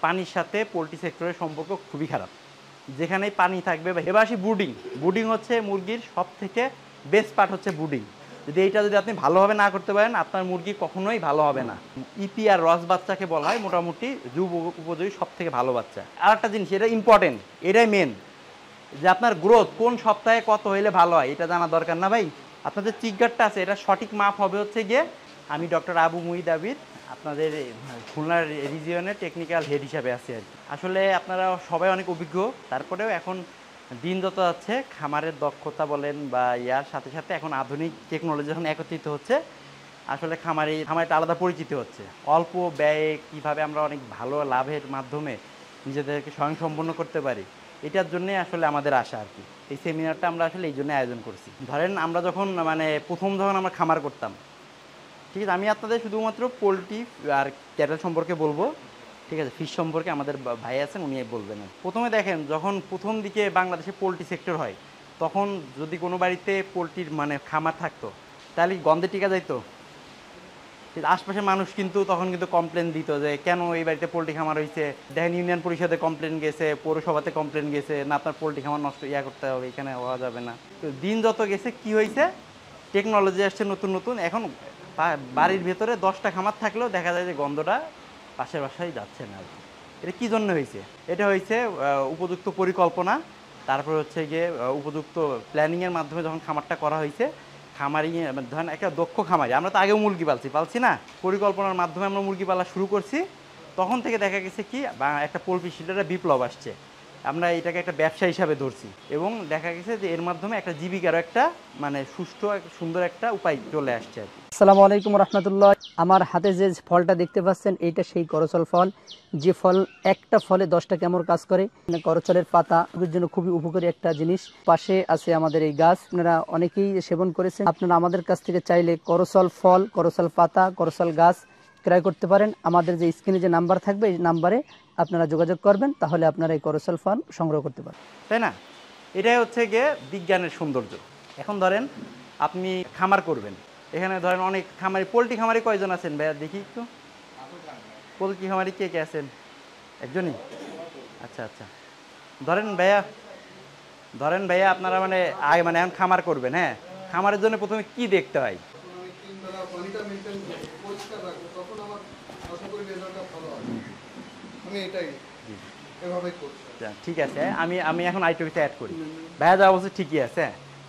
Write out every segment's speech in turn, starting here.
পানির সাথে পোলট্রি সেক্টরের সম্পর্ক খুবই খারাপ। যেখানেই পানি থাকবে বা এবার আসি ব্রুডিং। ব্রুডিং হচ্ছে মুরগির সবথেকে বেস্ট পার্ট হচ্ছে ব্রুডিং। যদি আপনি ভালোভাবে না করতে পারেন আপনার মুরগি কখনোই ভালো হবে না। ইপি আর রস বাচ্চাকে বলা হয় মোটামুটি যুব উপযোগী সবথেকে ভালো বাচ্চা। আর একটা জিনিস, এটা ইম্পর্টেন্ট, এটাই মেন, যে আপনার গ্রোথ কোন সপ্তাহে কত হইলে ভালো হয় এটা জানা দরকার না ভাই। আপনার যে চিকগারটা আছে এটা সঠিক মাপ হবে হচ্ছে গিয়ে। আমি ডক্টর আবু মুহিদ আবির, আপনাদের খুলনার রিজিয়নের টেকনিক্যাল হেড হিসাবে আছি আর কি। আসলে আপনারা সবাই অনেক অভিজ্ঞ, তারপরেও এখন দিন যত যাচ্ছে খামারের দক্ষতা বলেন বা ইয়ার সাথে সাথে এখন আধুনিক টেকনোলজি যখন একত্রিত হচ্ছে, আসলে খামারিটা আলাদা পরিচিতি হচ্ছে। অল্প ব্যয়ে কীভাবে আমরা অনেক ভালো লাভের মাধ্যমে নিজেদেরকে স্বয়ংসম্পন্ন করতে পারি, এটার জন্যে আসলে আমাদের আশা আর কি। এই সেমিনারটা আমরা আসলে এই জন্য আয়োজন করছি। ধরেন আমরা যখন প্রথম আমরা খামার করতাম, ঠিক আছে, আমি আপনাদের শুধুমাত্র পোলট্রি আর ক্যাটেল সম্পর্কে বলবো, ঠিক আছে, ফিশ সম্পর্কে আমাদের ভাই আছেন উনি বলবেন। প্রথমে দেখেন যখন প্রথম দিকে বাংলাদেশে পোলট্রি সেক্টর হয়, তখন যদি কোনো বাড়িতে পোলট্রির খামার থাকতো তাহলে গন্ধে টিকা যাইতো। আশপাশের মানুষ কিন্তু তখন কিন্তু কমপ্লেন দিত যে কেন এই বাড়িতে পোলট্রি খামার হয়েছে। দেখেন ইউনিয়ন পরিষদে কমপ্লেন গেছে, পৌরসভাতে কমপ্লেন গেছে, না আপনার পোলট্রি খামার নষ্ট করতে হবে, এখানে হওয়া যাবে না। তো দিন যত গেছে কি হয়েছে, টেকনোলজি আসছে নতুন নতুন। এখন বাড়ির ভেতরে 10টা খামার থাকলেও দেখা যায় যে গন্ধটা পাশের বাসায় যাচ্ছে না আর কি। এটা কী জন্য হয়েছে? এটা হয়েছে উপযুক্ত পরিকল্পনা, তারপর হচ্ছে গিয়ে উপযুক্ত প্ল্যানিংয়ের মাধ্যমে যখন খামারটা করা হয়েছে। খামারি ধরেন একটা দক্ষ খামারি, আমরা তো আগেও মুরগি পালছি না, পরিকল্পনার মাধ্যমে আমরা মুরগি পালা শুরু করছি। তখন থেকে দেখা গেছে কি একটা পোলট্রি শিল্পের বিপ্লব আসছে। আমরা এটাকে একটা ব্যবসা হিসাবে ধরছি এবং দেখা গেছে যে এর মাধ্যমে একটা জীবিকারও একটা সুষ্ঠু সুন্দর একটা উপায় চলে আসছে আর কি। আসসালামু আলাইকুম রহমতুল্লাহ। আমার হাতে যে ফলটা দেখতে পাচ্ছেন এইটা সেই করচল ফল, যে ফল একটা ফলে 10টা কেমন কাজ করে। করচলের পাতা এর জন্য খুবই উপকারী একটা জিনিস। পাশে আছে আমাদের এই গাছ, আপনারা অনেকেই সেবন করেছেন। আপনারা আমাদের কাছ থেকে চাইলে করচল ফল, করচল পাতা, করচল গাছ ক্রয় করতে পারেন। আমাদের যে স্ক্রিনে যে নাম্বার থাকবে এই নাম্বারে আপনারা যোগাযোগ করবেন, তাহলে আপনারা এই করচল ফল সংগ্রহ করতে পারেন, তাই না? এটাই হচ্ছে গিয়ে বিজ্ঞানের সৌন্দর্য। এখন ধরেন আপনি খামার করবেন, এখানে ধরেন অনেক খামারি, পোলট্রি খামারি কয়জন আছেন ভাইয়া দেখি একটু? পোলট্রি খামারি কে কে আছেন? একজনই? আচ্ছা আচ্ছা। ধরেন ভাইয়া আপনারা এখন খামার করবেন, হ্যাঁ, খামারের জন্য প্রথমে কি দেখতে হয়? ঠিক আছে, আমি এখন আইটু কিছু অ্যাড করি। ভাইয়া যা অবশ্যই ঠিকই আছে।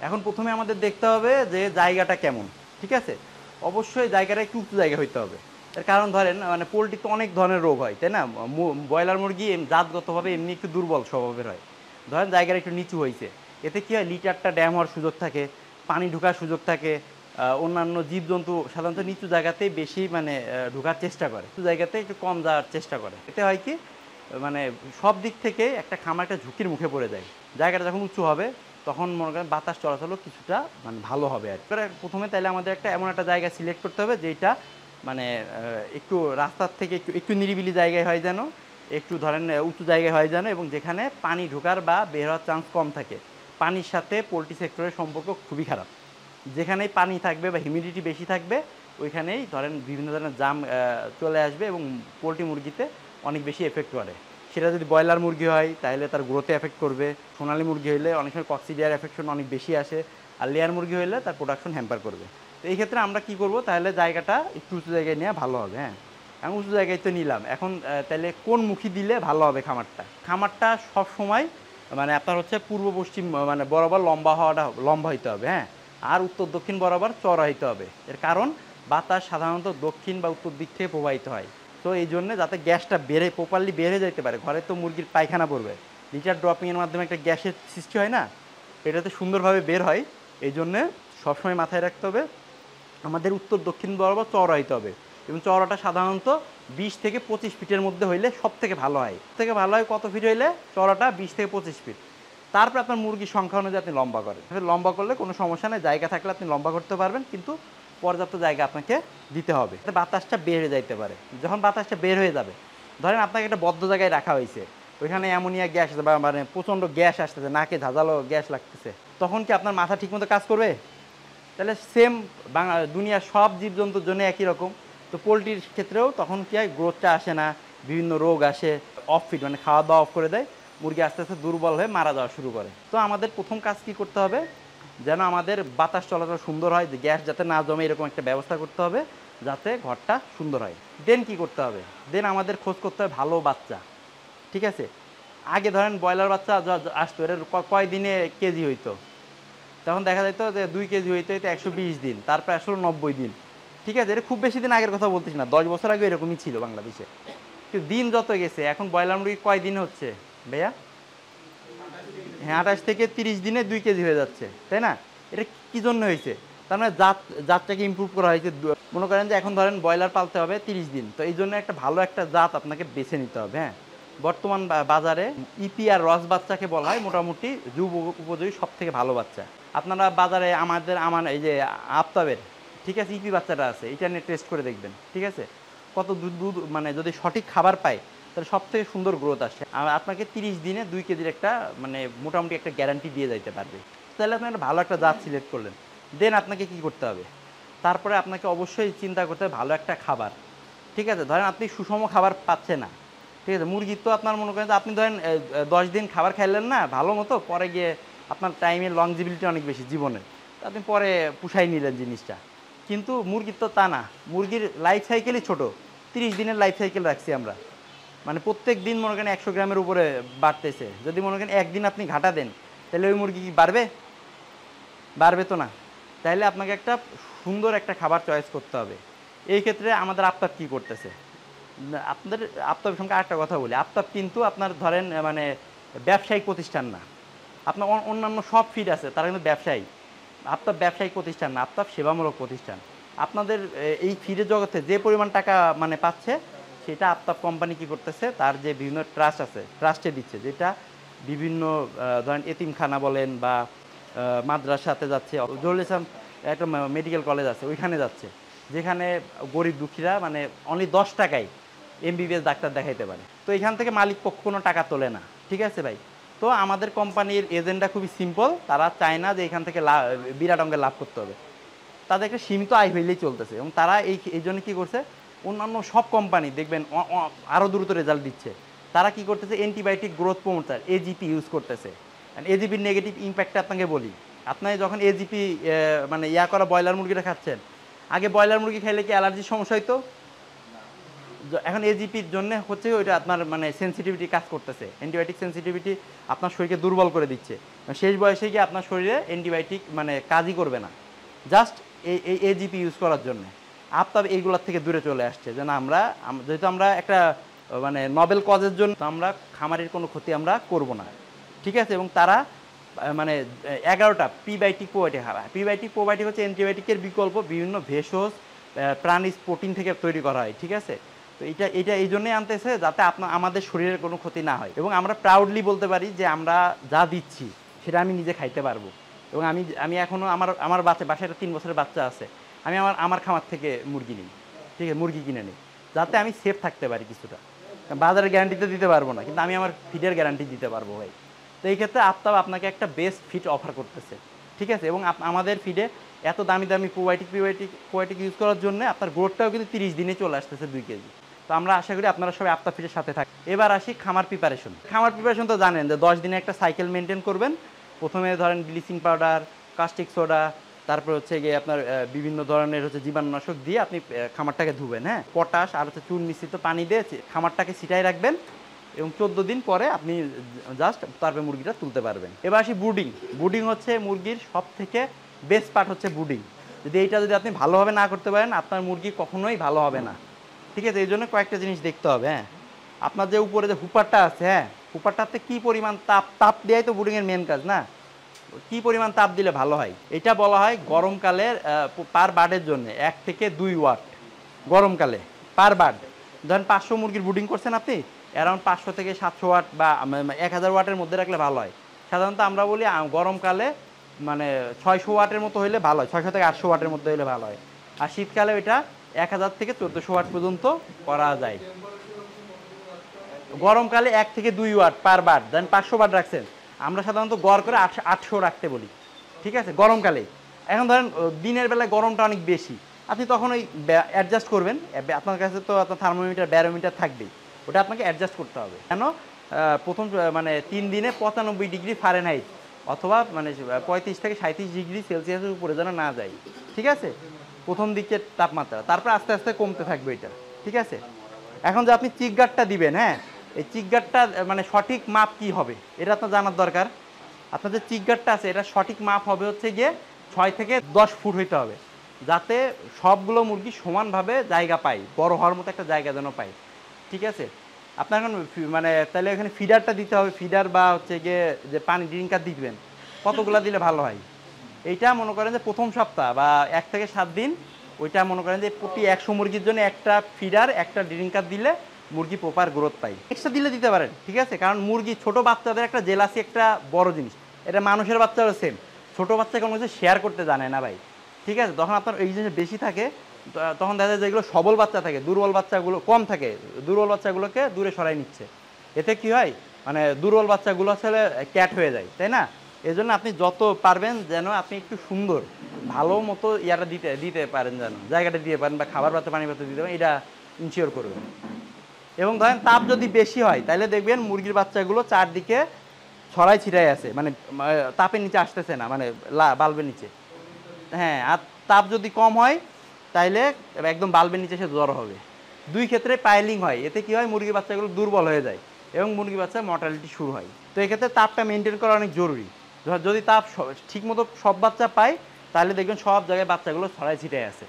এখন প্রথমে আমাদের দেখতে হবে যে জায়গাটা কেমন, ঠিক আছে। অবশ্যই জায়গাটা একটু উঁচু জায়গা হইতে হবে। এর কারণ ধরেন পোলট্রি তো অনেক ধরনের রোগ হয়, তাই না? ব্রয়লার মুরগি জাতগতভাবে এমনি একটু দুর্বল স্বভাবের হয়। ধরেন জায়গাটা একটু নিচু হয়েছে, এতে কী হয়, লিটারটা ড্যাম হওয়ার সুযোগ থাকে, পানি ঢোকার সুযোগ থাকে। অন্যান্য জীবজন্তু সাধারণত নিচু জায়গাতেই বেশি ঢোকার চেষ্টা করে, উঁচু জায়গাতে একটু কম যাওয়ার চেষ্টা করে। এতে হয় কি, সব দিক থেকে একটা খামার একটা ঝুঁকির মুখে পড়ে যায়। জায়গাটা যখন উঁচু হবে তখন মনে করেন বাতাস চলাচলও কিছুটা ভালো হবে আর কি। প্রথমে তাহলে আমাদের এমন একটা জায়গা সিলেক্ট করতে হবে যেটা একটু রাস্তার থেকে একটু নিরিবিলি জায়গায় হয় যেন, একটু ধরেন উঁচু জায়গায় হয় যেন, এবং যেখানে পানি ঢোকার বা বের হওয়ার চান্স কম থাকে। পানির সাথে পোলট্রি সেক্টরের সম্পর্ক খুবই খারাপ। যেখানেই পানি থাকবে বা হিউমিডিটি বেশি থাকবে ওইখানেই ধরেন বিভিন্ন ধরনের জাম চলে আসবে এবং পোলট্রি মুরগিতে অনেক বেশি এফেক্ট করে। সেটা যদি ব্রয়লার মুরগি হয় তাহলে তার গ্রোথে এফেক্ট করবে, সোনালি মুরগি হলে অনেক সময় কক্সিডিয়ার এফেকশন অনেক বেশি আসে, আর লেয়ার মুরগি হলে তার প্রোডাকশন হ্যাম্পার করবে। তো এই ক্ষেত্রে আমরা কি করব, তাহলে জায়গাটা একটু উঁচু জায়গায় নেওয়া ভালো হবে। হ্যাঁ, আমি উঁচু জায়গায় তো নিলাম, এখন তাহলে কোন মুখী দিলে ভালো হবে খামারটা সব সময় আপনার হচ্ছে পূর্ব পশ্চিম বরাবর লম্বা হইতে হবে। হ্যাঁ, আর উত্তর দক্ষিণ বরাবর চওড়া হইতে হবে। এর কারণ বাতাস সাধারণত দক্ষিণ বা উত্তর দিক থেকে প্রবাহিত হয়। তো এই জন্য যাতে গ্যাসটা প্রপারলি বেড়ে যেতে পারে, ঘরে তো মুরগির পায়খানা পড়বে, লিটার ড্রপিংয়ের মাধ্যমে একটা গ্যাসের সৃষ্টি হয় না, এটাতে সুন্দরভাবে বের হয়। এই জন্যে সবসময় মাথায় রাখতে হবে আমাদের উত্তর দক্ষিণ বরাবর চওড়া হইতে হবে, এবং চওড়াটা সাধারণত 20 থেকে 25 ফিটের মধ্যে হইলে সব থেকে ভালো হয়। কত ফিট হইলে? চওড়াটা 20 থেকে 25 ফিট। তারপর আপনার মুরগির সংখ্যা অনুযায়ী আপনি লম্বা করেন। লম্বা করলে কোনো সমস্যা নেই, জায়গা থাকলে আপনি লম্বা করতে পারবেন, কিন্তু পর্যাপ্ত জায়গা আপনাকে দিতে হবে, বাতাসটা বের হয়ে যাইতে পারে। যখন বাতাসটা বের হয়ে যাবে, ধরেন আপনাকে একটা বদ্ধ জায়গায় রাখা হয়েছে, ওইখানে অ্যামোনিয়া গ্যাস বা প্রচণ্ড গ্যাস আসতেছে, নাকে ঝাঁঝালো গ্যাস লাগতেছে, তখন কি আপনার মাথা ঠিকমতো কাজ করবে? তাহলে সেম দুনিয়ার সব জীবজন্তুর জন্য একই রকম। তো পোলট্রির ক্ষেত্রেও তখন কি হয়, গ্রোথটা আসে না, বিভিন্ন রোগ আসে, অফ ফিড মানে খাওয়া দাওয়া অফ করে দেয়, মুরগি আস্তে আস্তে দুর্বল হয়ে মারা যাওয়া শুরু করে। তো আমাদের প্রথম কাজ কি করতে হবে, যেন আমাদের বাতাস চলাচল সুন্দর হয়, যে গ্যাস যাতে না জমে এরকম একটা ব্যবস্থা করতে হবে যাতে ঘরটা সুন্দর হয়। দেন কি করতে হবে, দেন আমাদের খোঁজ করতে হবে ভালো বাচ্চা। ঠিক আছে, আগে ধরেন ব্রয়লার বাচ্চা আসতো, এর কয় দিনে কেজি হইতো, তখন দেখা যেত যে 2 কেজি হইতে হইতে 120 দিন, তারপর আসলে 90 দিন। ঠিক আছে, এটা খুব বেশি দিন আগের কথা বলতেছি না, 10 বছর আগে এরকমই ছিল বাংলাদেশে। কিন্তু দিন যত গেছে এখন ব্রয়লার মুরগি কয় দিন হচ্ছে ভাইয়া? হ্যাঁ, 28 থেকে 30 দিনে 2 কেজি হয়ে যাচ্ছে, তাই না? এটা কি জন্য হয়েছে? তার মানে জাতটাকে ইমপ্রুভ করা হয়েছে। মনে করেন যে এখন ধরেন ব্রয়লার পালতে হবে 30 দিন, তো এই জন্য একটা ভালো একটা জাত আপনাকে বেছে নিতে হবে। হ্যাঁ, বর্তমান বাজারে ইপি আর রস বাচ্চাকে বলা হয় মোটামুটি যুব উপযোগী সব থেকে ভালো বাচ্চা। আপনারা বাজারে আমার এই যে আফতাবের, ঠিক আছে, ইপি বাচ্চাটা আছে, এটা নিয়ে টেস্ট করে দেখবেন। ঠিক আছে, কত দুধ মানে যদি সঠিক খাবার পায় তাহলে সব থেকে সুন্দর গ্রোথ আসে। আর আপনাকে 30 দিনে 2 কেজির একটা মানে মোটামুটি একটা গ্যারান্টি দিয়ে যাইতে পারবে। তাহলে আপনি একটা ভালো একটা জাত সিলেক্ট করলেন। দেন আপনাকে কি করতে হবে, তারপরে আপনাকে অবশ্যই চিন্তা করতে হবে ভালো একটা খাবার। ঠিক আছে, ধরেন আপনি সুষম খাবার পাচ্ছেন না, ঠিক আছে, মুরগির তো আপনার মনে করেন যে আপনি ধরেন 10 দিন খাবার খাইলেন না ভালো মতো, পরে গিয়ে আপনার টাইমের লংজিবিলিটি অনেক বেশি জীবনের, তো আপনি পরে পুষাই নিলেন জিনিসটা। কিন্তু মুরগির তো তা না, মুরগির লাইফ সাইকেলই ছোট। 30 দিনের লাইফ সাইকেল রাখছি আমরা, মানে প্রত্যেক দিন মনে করেন 100 গ্রামের উপরে বাড়তেছে। যদি মনে করেন একদিন আপনি ঘাটা দেন, তাহলে ওই মুরগি কি বাড়বে? বাড়বে তো না। তাইলে আপনাকে একটা সুন্দর একটা খাবার চয়েস করতে হবে। এই ক্ষেত্রে আমাদের আফতাব কি করতেছে, আপনাদের আফতাবের সঙ্গে আরেকটা কথা বলি, আফতাব কিন্তু আপনার ধরেন মানে ব্যবসায়িক প্রতিষ্ঠান না। আপনার অন্যান্য সব ফিড আছে, তারা কিন্তু ব্যবসায়ী। আফতাব ব্যবসায়িক প্রতিষ্ঠান না, আফতাব সেবামূলক প্রতিষ্ঠান। আপনাদের এই ফিডের জগতে যে পরিমাণ টাকা মানে পাচ্ছে, সেটা আফতাব কোম্পানি কি করতেছে, তার যে বিভিন্ন ট্রাস্ট আছে ট্রাস্টে দিচ্ছে, যেটা বিভিন্ন ধরেন এতিমখানা বলেন বা মাদ্রাসাতে যাচ্ছে, জহুরুল ইসলাম একটা মেডিকেল কলেজ আছে ওইখানে যাচ্ছে, যেখানে গরিব দুঃখীরা মানে অনলি 10 টাকায় এমবিবিএস ডাক্তার দেখাইতে পারে। তো এখান থেকে মালিক পক্ষ কোনো টাকা তোলে না। ঠিক আছে ভাই, তো আমাদের কোম্পানির এজেন্ডা খুবই সিম্পল, তারা চায় না যে এখান থেকে বিরাট অঙ্কের লাভ করতে হবে, তাদের একটা সীমিত আয় হইলেই চলতেছে। এবং তারা এই জন্য কী করছে, অন্যান্য সব কোম্পানি দেখবেন আরও দ্রুত রেজাল্ট দিচ্ছে, তারা কি করতেছে antibiotic growth promoter AGP use করতেছে। এজিপির নেগেটিভ ইম্প্যাক্টটা আপনাকে বলি, আপনি যখন এজিপি মানে করা ব্রয়লার মুরগিটা খাচ্ছেন, আগে ব্রয়লার মুরগি খাইলে কি অ্যালার্জির সমস্যা হইতো? এখন এজিপির জন্য হচ্ছে ওইটা আপনার মানে সেন্সিটিভিটি কাজ করতেছে, অ্যান্টিবায়োটিক সেন্সিটিভিটি আপনার শরীরকে দুর্বল করে দিচ্ছে। শেষ বয়সে গিয়ে আপনার শরীরে অ্যান্টিবায়োটিক মানে কাজই করবে না, জাস্ট এই এজিপি ইউজ করার জন্য। আফতাব এইগুলোর থেকে দূরে চলে আসছে, যেন আমরা যেহেতু আমরা একটা মানে নোবেল কজের জন্য আমরা খামারের কোনো ক্ষতি আমরা করব না। ঠিক আছে, এবং তারা মানে 11টা প্রিবায়োটিক প্রোবায়োটিক খাওয়া। প্রিবায়োটিক প্রোবায়োটিক হচ্ছে অ্যান্টিবায়োটিকের বিকল্প, বিভিন্ন ভেষজ প্রাণী প্রোটিন থেকে তৈরি করা হয়। ঠিক আছে, তো এটা এই জন্যই আনতেছে যাতে আমাদের শরীরের কোনো ক্ষতি না হয়, এবং আমরা প্রাউডলি বলতে পারি যে আমরা যা দিচ্ছি সেটা আমি নিজে খাইতে পারবো। এবং আমি এখনও আমার বাসায় একটা 3 বছরের বাচ্চা আছে, আমি আমার খামার থেকে মুরগি নিই। ঠিক আছে, মুরগি কিনে নিই যাতে আমি সেফ থাকতে পারি কিছুটা। বাজারের গ্যারান্টিতে দিতে পারবো না, কিন্তু আমি আমার ফিডের গ্যারান্টি দিতে পারবো ভাই। তো এই ক্ষেত্রে আফতাব আপনাকে একটা বেস্ট ফিড অফার করতেছে। ঠিক আছে, এবং আমাদের ফিডে এত দামি দামি প্রোবায়োটিক ইউজ করার জন্য আপনার গ্রোথটাও কিন্তু 30 দিনে চলে আসতেছে 2 কেজি। তো আমরা আশা করি আপনারা সবাই আফতাব ফিডের সাথে থাকেন। এবার আসি খামার প্রিপারেশন। খামার প্রিপারেশন তো জানেন যে 10 দিনে একটা সাইকেল মেনটেন করবেন। প্রথমে ধরেন ব্লিচিং পাউডার, কাস্টিক সোডা, তারপর হচ্ছে গিয়ে আপনার বিভিন্ন ধরনের হচ্ছে জীবাণুনাশক দিয়ে আপনি খামারটাকে ধুবেন। হ্যাঁ, পটাশ আর হচ্ছে চুন মিশ্রিত পানি দিয়ে খামারটাকে ছিটাই রাখবেন, এবং 14 দিন পরে আপনি জাস্ট তারপরে মুরগিটা তুলতে পারবেন। এবার আসি বুডিং হচ্ছে মুরগির সব থেকে বেস্ট পার্ট হচ্ছে বুডিং। যদি আপনি ভালোভাবে না করতে পারেন, আপনার মুরগি কখনোই ভালো হবে না। ঠিক আছে, এই জন্য কয়েকটা জিনিস দেখতে হবে। হ্যাঁ, আপনার যে উপরে যে হুপারটা আছে, হ্যাঁ, হুপারটাতে কী পরিমাণ তাপ দেওয়াই তো বুডিংয়ের মেন কাজ না, কি পরিমাণ তাপ দিলে ভালো হয়। এটা বলা হয় গরমকালে পার বার্ডের জন্য 1 থেকে 2 ওয়াট গরমকালে পার বার্ড। ধরেন 500 মুরগির ব্রুডিং করছেন আপনি, অ্যারাউন্ড 500 থেকে 700 ওয়াট বা 1000 ওয়াটের মধ্যে রাখলে ভালো হয়। সাধারণত আমরা বলি গরমকালে মানে 600 ওয়াটের মতো হইলে ভালো হয়, 600 থেকে 800 ওয়াটের মধ্যে হইলে ভালো হয়। আর শীতকালে ওইটা 1000 থেকে 1400 ওয়াট পর্যন্ত করা যায়। গরমকালে 1 থেকে 2 ওয়াট পার বার্ড, দেন 500 ওয়াট রাখছেন, আমরা সাধারণত গড় করে 800 রাখতে বলি। ঠিক আছে, গরমকালে। এখন ধরেন দিনের বেলায় গরমটা অনেক বেশি, আপনি তখন ওই অ্যাডজাস্ট করবেন। আপনার কাছে তো আপনার থার্মোমিটার ব্যারোমিটার থাকবেই, ওটা আপনাকে অ্যাডজাস্ট করতে হবে। কেন প্রথম মানে 3 দিনে 95 ডিগ্রি ফারেনহাইট অথবা মানে 35 থেকে 37 ডিগ্রি সেলসিয়াসের উপরে যেন না যায়, ঠিক আছে? প্রথম দিকের তাপমাত্রা, তারপর আস্তে আস্তে কমতে থাকবে এটা, ঠিক আছে? এখন যে আপনি চিক গার্ডটা দিবেন, হ্যাঁ, এই চিক গার্ডটা মানে সঠিক মাপ কি হবে এটা আপনার জানার দরকার। আপনার যে চিক গার্ডটা আছে এটা সঠিক মাপ হবে হচ্ছে গিয়ে 6 থেকে 10 ফুট হইতে হবে, যাতে সবগুলো মুরগি সমানভাবে জায়গা পায়, বড় হওয়ার মতো একটা জায়গা যেন পায়, ঠিক আছে? আপনার এখন মানে তাহলে এখানে ফিডারটা দিতে হবে, ফিডার বা হচ্ছে গিয়ে যে পানি ড্রিঙ্কার দিবেন কতগুলা দিলে ভালো হয়। এইটা মনে করেন যে প্রথম সপ্তাহ বা 1 থেকে 7 দিন, ওইটা মনে করেন যে প্রতি 100 মুরগির জন্য একটা ফিডার একটা ড্রিঙ্কার দিলে মুরগি প্রপার গ্রোথ পায়। এক্সট্রা দিলে দিতে পারেন, ঠিক আছে? কারণ মুরগি ছোট বাচ্চাদের একটা জেলাসি একটা বড় জিনিস, এটা মানুষের বাচ্চারও সেম। ছোট বাচ্চা কোনো কিছু শেয়ার করতে জানে না ভাই, ঠিক আছে? তখন আপনার এই জিনিস বেশি থাকে, তখন দেখা যায় যেগুলো সবল বাচ্চা থাকে, দুর্বল বাচ্চাগুলো কম থাকে, দুর্বল বাচ্চাগুলোকে দূরে সরাই নিচ্ছে। এতে কি হয়, মানে দুর্বল বাচ্চাগুলো আসলে ক্যাট হয়ে যায়, তাই না? এই জন্য আপনি যত পারবেন যেন আপনি একটু সুন্দর ভালো মতো ইয়াটা দিতে দিতে পারেন, যেন জায়গাটা দিতে পারেন বা খাবার পাত্র পানি পাত্র দিতে পারেন, এটা ইনশিওর করবেন। এবং ধরেন তাপ যদি বেশি হয় তাহলে দেখবেন মুরগির বাচ্চাগুলো চারদিকে ছড়াই ছিটাই আছে, মানে তাপের নিচে আসতেছে না, মানে বাল্বের নিচে। হ্যাঁ, আর তাপ যদি কম হয় তাইলে একদম বাল্বের নিচে এসে জ্বর হবে। দুই ক্ষেত্রে পাইলিং হয়, এতে কি হয় মুরগির বাচ্চাগুলো দুর্বল হয়ে যায় এবং মুরগির বাচ্চার মর্টালিটি শুরু হয়। তো এক্ষেত্রে তাপটা মেনটেন করা অনেক জরুরি। যদি তাপ ঠিকমতো সব বাচ্চা পায় তাহলে দেখবেন সব জায়গায় বাচ্চাগুলো ছড়াই ছিটাই আছে।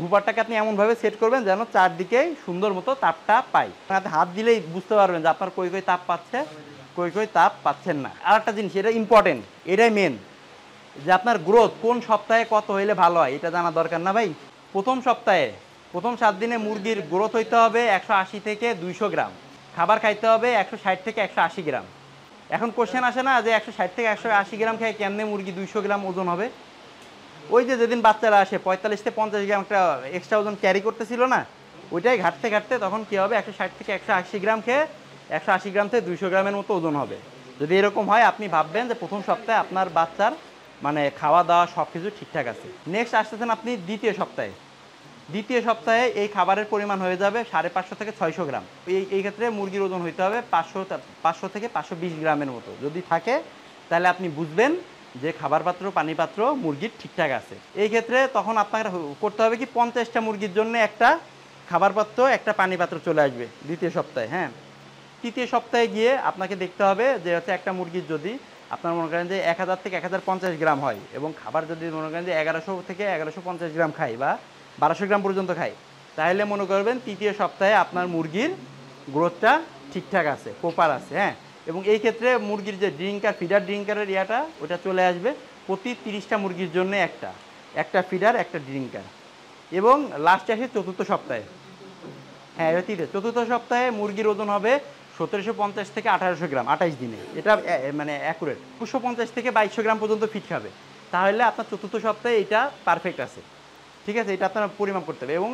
হুপারটাকে আপনি এমনভাবে সেট করবেন যেন চারদিকেই সুন্দর মতো তাপটা পায়। আপনি হাত দিলেই বুঝতে পারবেন যে আপনার কই কই তাপ পাচ্ছে, কই কই তাপ পাচ্ছেন না। আর একটা জিনিস, এটা ইম্পর্টেন্ট, এটাই মেন, যে আপনার গ্রোথ কোন সপ্তাহে কত হইলে ভালো হয় এটা জানা দরকার না ভাই? প্রথম সপ্তাহে প্রথম 7 দিনে মুরগির গ্রোথ হইতে হবে 180 থেকে 200 গ্রাম, খাবার খাইতে হবে 160 থেকে 180 গ্রাম। এখন কোশ্চেন আসে না যে 160 থেকে 180 গ্রাম খেয়ে কেমনে মুরগি 200 গ্রাম ওজন হবে? ওই যে যেদিন বাচ্চারা আসে 45 থেকে 50 গ্রাম একটা এক্সট্রা ওজন ক্যারি করতেছিল না, ওইটাই ঘাটতে ঘাটতে তখন কী হবে 160 থেকে 180 গ্রাম খেয়ে 180 গ্রাম থেকে 200 গ্রামের মতো ওজন হবে। যদি এরকম হয় আপনি ভাববেন যে প্রথম সপ্তাহে আপনার বাচ্চার মানে খাওয়া দাওয়া সব কিছু ঠিকঠাক আছে। নেক্সট আসতেছেন আপনি দ্বিতীয় সপ্তাহে। দ্বিতীয় সপ্তাহে এই খাবারের পরিমাণ হয়ে যাবে 550 থেকে 600 গ্রাম। এই ক্ষেত্রে মুরগির ওজন হইতে হবে 500 থেকে 520 গ্রামের মতো। যদি থাকে তাহলে আপনি বুঝবেন যে খাবার পাত্র পানি পাত্র মুরগির ঠিকঠাক আছে। এই ক্ষেত্রে তখন আপনাকে করতে হবে কি 50টা মুরগির জন্য একটা খাবার পাত্র একটা পানি পাত্র চলে আসবে দ্বিতীয় সপ্তাহে। হ্যাঁ, তৃতীয় সপ্তাহে গিয়ে আপনাকে দেখতে হবে যে হচ্ছে একটা মুরগির যদি আপনার মনে করেন যে 1000 থেকে 1050 গ্রাম হয় এবং খাবার যদি মনে করেন যে 1100 থেকে 1150 গ্রাম খায় বা 1200 গ্রাম পর্যন্ত খায়, তাহলে মনে করবেন তৃতীয় সপ্তাহে আপনার মুরগির গ্রোথটা ঠিকঠাক আছে, প্রপার আছে। হ্যাঁ, এবং এই ক্ষেত্রে মুরগির যে ড্রিঙ্কার ফিডার ড্রিঙ্কারের ইয়াটা ওটা চলে আসবে প্রতি 30টা মুরগির জন্য একটা ফিডার একটা ড্রিঙ্কার। এবং লাস্টে আসে চতুর্থ সপ্তাহে। হ্যাঁ, এটা চতুর্থ সপ্তাহে মুরগির ওজন হবে 1750 থেকে 1800 গ্রাম 28 দিনে। এটা মানে অ্যাকুরেট। 250 থেকে 2200 গ্রাম পর্যন্ত ফিট খাবে, তাহলে আপনার চতুর্থ সপ্তাহে এটা পারফেক্ট আছে, ঠিক আছে? এটা আপনার পরিমাপ করতে হবে। এবং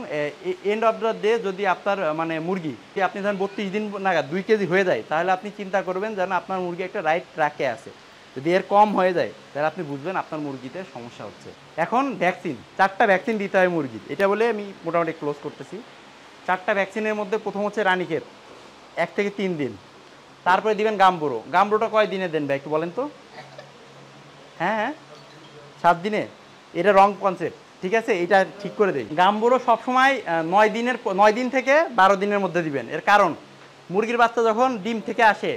এন্ড অফ দ্য ডে যদি আপনার মানে মুরগি আপনি ধরেন 32 দিন নাগাদ 2 কেজি হয়ে যায়, তাহলে আপনি চিন্তা করবেন যেন আপনার মুরগি একটা রাইট ট্র্যাকে আছে। যদি এর কম হয়ে যায় তাহলে আপনি বুঝবেন আপনার মুরগিতে সমস্যা হচ্ছে। এখন ভ্যাকসিন, 4টা ভ্যাকসিন দিতে হয় মুরগির। এটা বলে আমি মোটামুটি ক্লোজ করতেছি। 4টা ভ্যাকসিনের মধ্যে প্রথম হচ্ছে রানীক্ষেত 1 থেকে 3 দিন, তারপরে দিবেন গাম্বুরো। গাম্বুরোটা কয় দিনে দেন ভাই একটু বলেন তো? হ্যাঁ হ্যাঁ, 7 দিনে। এটা রং কনসেপ্ট, ঠিক আছে? এটা ঠিক করে দেই। গাম্বুরো সবসময় 9 দিন থেকে 12 দিনের মধ্যে দিবেন। এর কারণ মুরগির বাচ্চা যখন ডিম থেকে আসে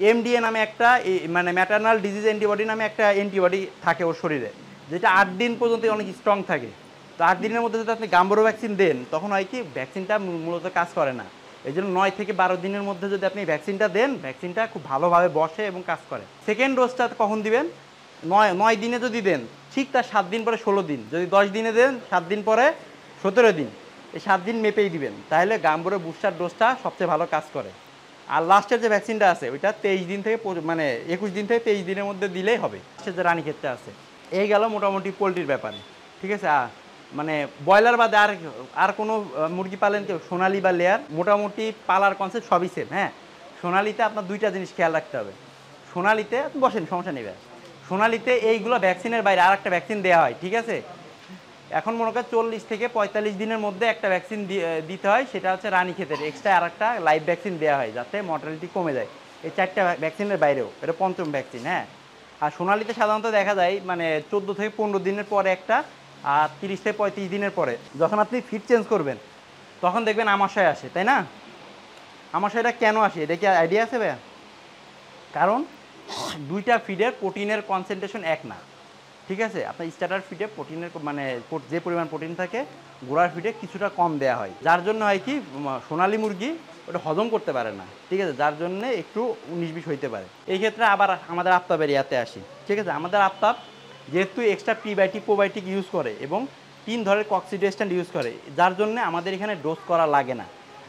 এমডিএ নামে একটা মানে ম্যাটারনাল ডিজিজ অ্যান্টিবডি নামে একটা অ্যান্টিবডি থাকে ওর শরীরে, যেটা 8 দিন পর্যন্ত অনেক স্ট্রং থাকে। তো 8 দিনের মধ্যে যদি আপনি গাম্বুরো ভ্যাকসিন দেন তখন হয় কি ভ্যাকসিনটা মূলত কাজ করে না। এই জন্য 9 থেকে 12 দিনের মধ্যে যদি আপনি ভ্যাকসিনটা দেন ভ্যাকসিনটা খুব ভালোভাবে বসে এবং কাজ করে। সেকেন্ড ডোজটা কখন দিবেন? 9 দিনে যদি দেন ঠিক তার 7 দিন পরে 16 দিন, যদি 10 দিনে দেন 7 দিন পরে 17 দিন, এই 7 দিন মেপেই দিবেন, তাহলে গাম্বুরো বুস্টার ডোজটা সবচেয়ে ভালো কাজ করে। আর লাস্টের যে ভ্যাকসিনটা আছে ওইটা 23 দিন থেকে মানে 21 দিন থেকে 23 দিনের মধ্যে দিলেই হবে। লাস্টের যে রানীক্ষেতটা আছে। এই গেল মোটামুটি পোলট্রির ব্যাপারে, ঠিক আছে? মানে ব্রয়লার বাদে আর কোনো মুরগি পালেন কেউ সোনালি বা লেয়ার, মোটামুটি পালার কনসেপ্ট সবই সেম। হ্যাঁ, সোনালিতে আপনার 2টা জিনিস খেয়াল রাখতে হবে। সোনালিতে বসেন, সমস্যা নেই। সোনালিতে এইগুলো ভ্যাকসিনের বাইরে আর একটা ভ্যাকসিন দেওয়া হয়, ঠিক আছে? এখন মনে করেন 40 থেকে 45 দিনের মধ্যে একটা ভ্যাকসিন দিতে হয়, সেটা হচ্ছে রানীক্ষেতের এক্সট্রা আর একটা লাইভ ভ্যাকসিন দেওয়া হয় যাতে মর্টালিটি কমে যায়। এই 4টা ভ্যাকসিনের বাইরেও এটা 5ম ভ্যাকসিন। হ্যাঁ, আর সোনালিতে সাধারণত দেখা যায় মানে 14 থেকে 15 দিনের পরে একটা, আর 30 থেকে 35 দিনের পরে যখন আপনি ফিড চেঞ্জ করবেন তখন দেখবেন আমাশয় আসে, তাই না? আমাশয়টা কেন আসে এটা কি আইডিয়া আছে ভাইয়া? কারণ দুইটা ফিডের প্রোটিনের কনসেন্ট্রেশন এক না, ঠিক আছে? আপনার স্টার্টার ফিডে প্রোটিনের মানে যে পরিমাণ প্রোটিন থাকে গোড়ার ফিডে কিছুটা কম দেওয়া হয়, যার জন্য হয় কি সোনালী মুরগি ওটা হজম করতে পারে না, ঠিক আছে? যার জন্য একটু 19-20 হইতে পারে। এই ক্ষেত্রে আবার আমাদের আফতাবের ইয়াতে আসি, ঠিক আছে? আমাদের আফতাব যেহেতু এক্সট্রা প্রিবায়োটিক প্রোবায়োটিক ইউজ করে এবং 3 ধরনের কক্সিডিয়াস্ট্যান্ট ইউজ করে, যার জন্য আমাদের এখানে ডোজ করা লাগে না।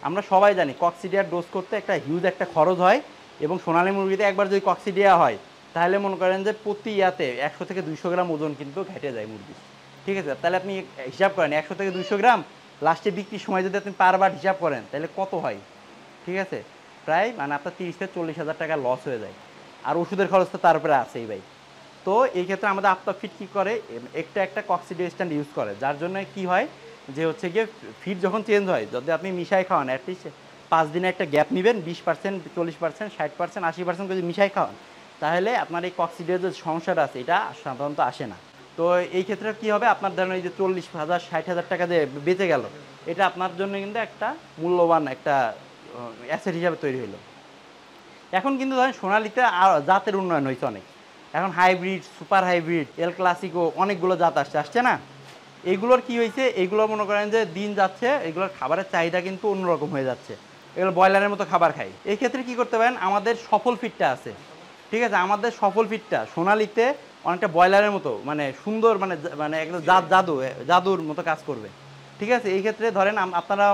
আমরা সবাই জানি কক্সিডিয়ার ডোজ করতে একটা হিউজ একটা খরচ হয়, এবং সোনালী মুরগিতে একবার যদি কক্সিডিয়া হয় তাহলে মনে করেন যে প্রতি ইয়াতে 100 থেকে 200 গ্রাম ওজন কিন্তু ঘেটে যায় মুরগি, ঠিক আছে? তাহলে আপনি হিসাব করেন 100 থেকে 200 গ্রাম লাস্টে বিক্রির সময় যদি আপনি পারবার হিসাব করেন তাহলে কত হয়, ঠিক আছে? প্রায় মানে আপনার 30 থেকে 40 হাজার টাকা লস হয়ে যায়, আর ওষুধের খরচ তো তার উপরে আছেই ভাই। তো এই ক্ষেত্রে আমাদের আফতাব ফিড কী করে, একটা কক্সিডিয়াস্ট্যান্ট ইউজ করে, যার জন্য কি হয় যে হচ্ছে গিয়ে ফিড যখন চেঞ্জ হয় যদি আপনি মিশাই খাওয়ান অ্যাটলিস্ট 5 দিনে একটা গ্যাপ নেবেন, 20%, 40%, 60%, 80% যদি মিশাই খাওয়ান তাহলে আপনার এই কক্সিডিয়ার যে সমস্যাটা আছে এটা সাধারণত আসে না। তো এই ক্ষেত্রে কি হবে, আপনার ধরেন এই যে 40,000 60,000 টাকা যে বেঁচে গেল, এটা আপনার জন্য কিন্তু একটা মূল্যবান একটা অ্যাসেট হিসাবে তৈরি হলো। এখন কিন্তু ধরেন সোনালিতে জাতের উন্নয়ন হয়েছে অনেক, এখন hybrid, super hybrid, El Clasico অনেকগুলো জাত আসছে না? এইগুলোর কি হয়েছে, এইগুলো মনে করেন যে দিন যাচ্ছে এগুলোর খাবারের চাহিদা কিন্তু অন্যরকম হয়ে যাচ্ছে, এগুলো ব্রয়লারের মতো খাবার খায়। এই ক্ষেত্রে কি করতে পারেন, আমাদের সফল ফিডটা আছে, ঠিক আছে? আমাদের সফল ফিডটা সোনালিতে অনেকটা ব্রয়লারের মতো মানে সুন্দর মানে মানে একদম জাদুর মতো কাজ করবে, ঠিক আছে? এই ক্ষেত্রে ধরেন আপনারা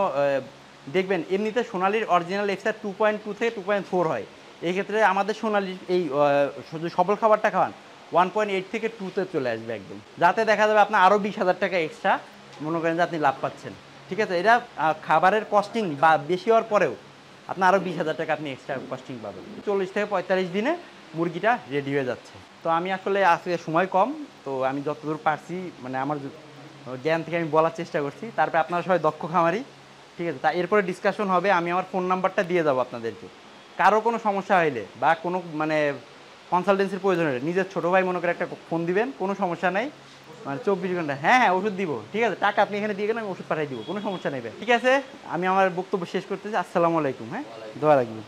দেখবেন এমনিতে সোনালির অরিজিনাল এক্সআর 2.2 থেকে 2.4 হয়, এই ক্ষেত্রে আমাদের সোনালির এই সফল খাবারটা খাওয়ান 1.8 থেকে 2-তে চলে আসবে একদম, যাতে দেখা যাবে আপনার আরও 20,000 টাকা এক্সট্রা মনে করেন যে আপনি লাভ পাচ্ছেন, ঠিক আছে? এটা খাবারের কস্টিং বা বেশি হওয়ার পরেও আপনার আরও 20,000 টাকা আপনি এক্সট্রা কস্টিং পাবেন। 40 থেকে 45 দিনে মুরগিটা রেডি হয়ে যাচ্ছে। তো আমি আসলে আজকে সময় কম, তো আমি যতদূর পারছি মানে আমার জ্ঞান থেকে আমি বলার চেষ্টা করছি, তারপরে আপনারা সবাই দক্ষ খামারি, ঠিক আছে? তা এরপরে ডিসকাশন হবে, আমি আমার ফোন নাম্বারটা দিয়ে যাবো আপনাদেরকে, কারো কোনো সমস্যা হইলে বা কোনো মানে কনসালটেন্সির প্রয়োজন হলে নিজের ছোটো ভাই মনে করে একটা ফোন দিবেন, কোনো সমস্যা নেই, মানে 24 ঘন্টা। হ্যাঁ হ্যাঁ, ওষুধ দিব, ঠিক আছে? টাকা আপনি এখানে দিয়ে গেলে আমি ওষুধ পাঠিয়ে দিব, কোনো সমস্যা নেই ভাই। ঠিক আছে, আমি আমার বক্তব্য শেষ করতেছি। আসসালামু আলাইকুম। হ্যাঁ, দোয়া রাখবেন।